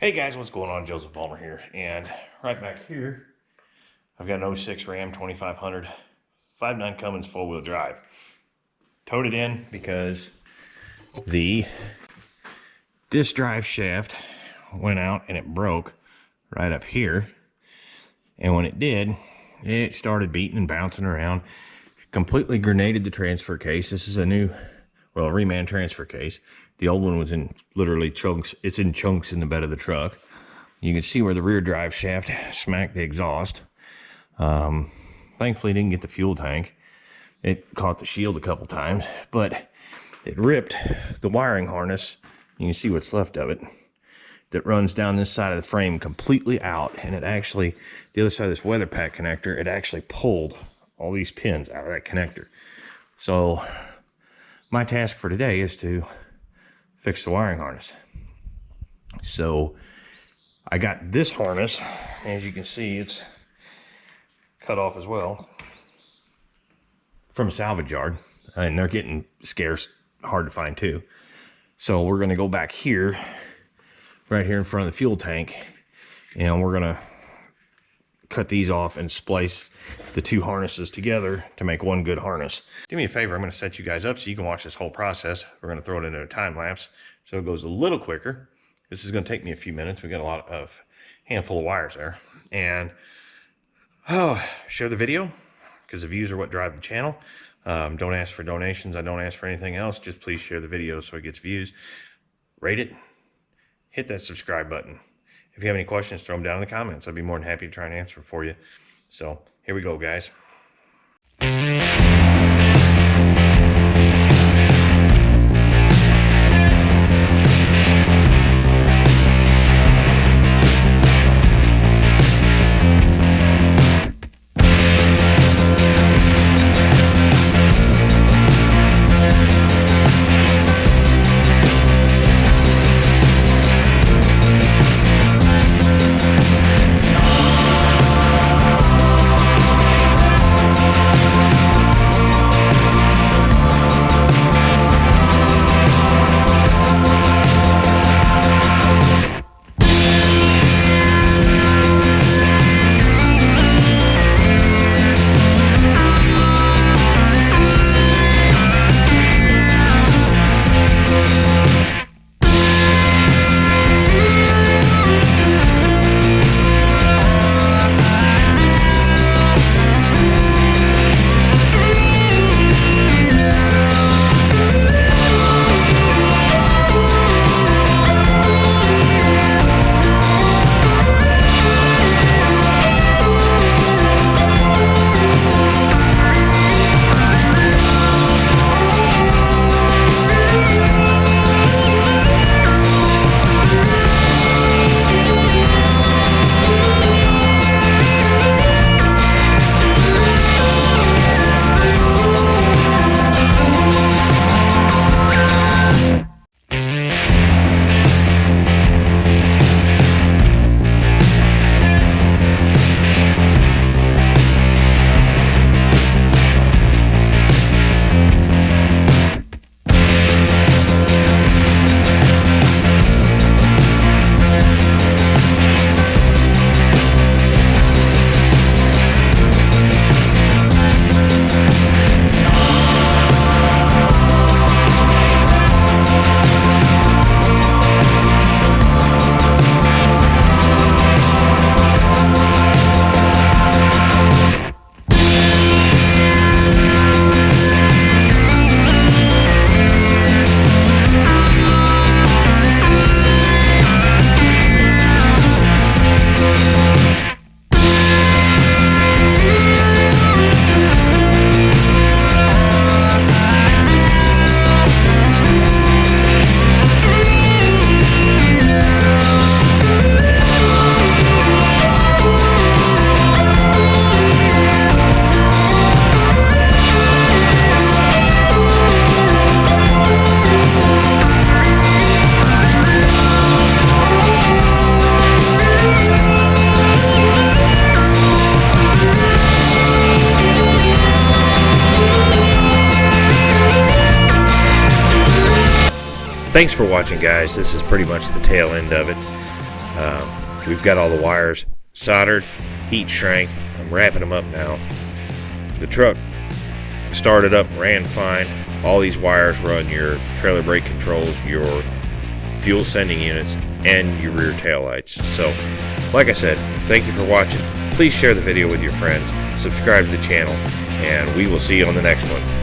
Hey guys, what's going on? Joseph Ulmer here, and right back here I've got an 06 Ram 2500 5.9 Cummins four-wheel drive. Towed it in because the disc drive shaft went out and it broke right up here, and when it did, it started beating and bouncing around, completely grenaded the transfer case. This is a new, well, reman transfer case. The old one was in literally chunks. It's in chunks in the bed of the truck. You can see where the rear drive shaft smacked the exhaust. Thankfully, it didn't get the fuel tank. It caught the shield a couple times, but it ripped the wiring harness. You can see what's left of it that runs down this side of the frame completely out, and it actually, the other side of this weather pack connector, it actually pulled all these pins out of that connector. So my task for today is to fix the wiring harness. So I got this harness, as you can see, it's cut off as well from a salvage yard, and they're getting scarce, hard to find too. So we're going to go back here, right here in front of the fuel tank, and we're going to cut these off and splice the two harnesses together to make one good harness. Do me a favor, I'm going to set you guys up so you can watch this whole process. We're going to throw it into a time lapse so it goes a little quicker. This is going to take me a few minutes. We got a handful of wires there, and share the video, because the views are what drive the channel. Don't ask for donations. I don't ask for anything else. Just please share the video so it gets views. Rate it. Hit that subscribe button. If you have any questions, throw them down in the comments. I'd be more than happy to try and answer them for you. So here we go, guys. Thanks for watching, guys. This is pretty much the tail end of it. We've got all the wires soldered, heat shrank. I'm wrapping them up now. The truck started up, ran fine. All these wires run your trailer brake controls, your fuel sending units, and your rear tail lights. So, like I said, thank you for watching. Please share the video with your friends, subscribe to the channel, and we will see you on the next one.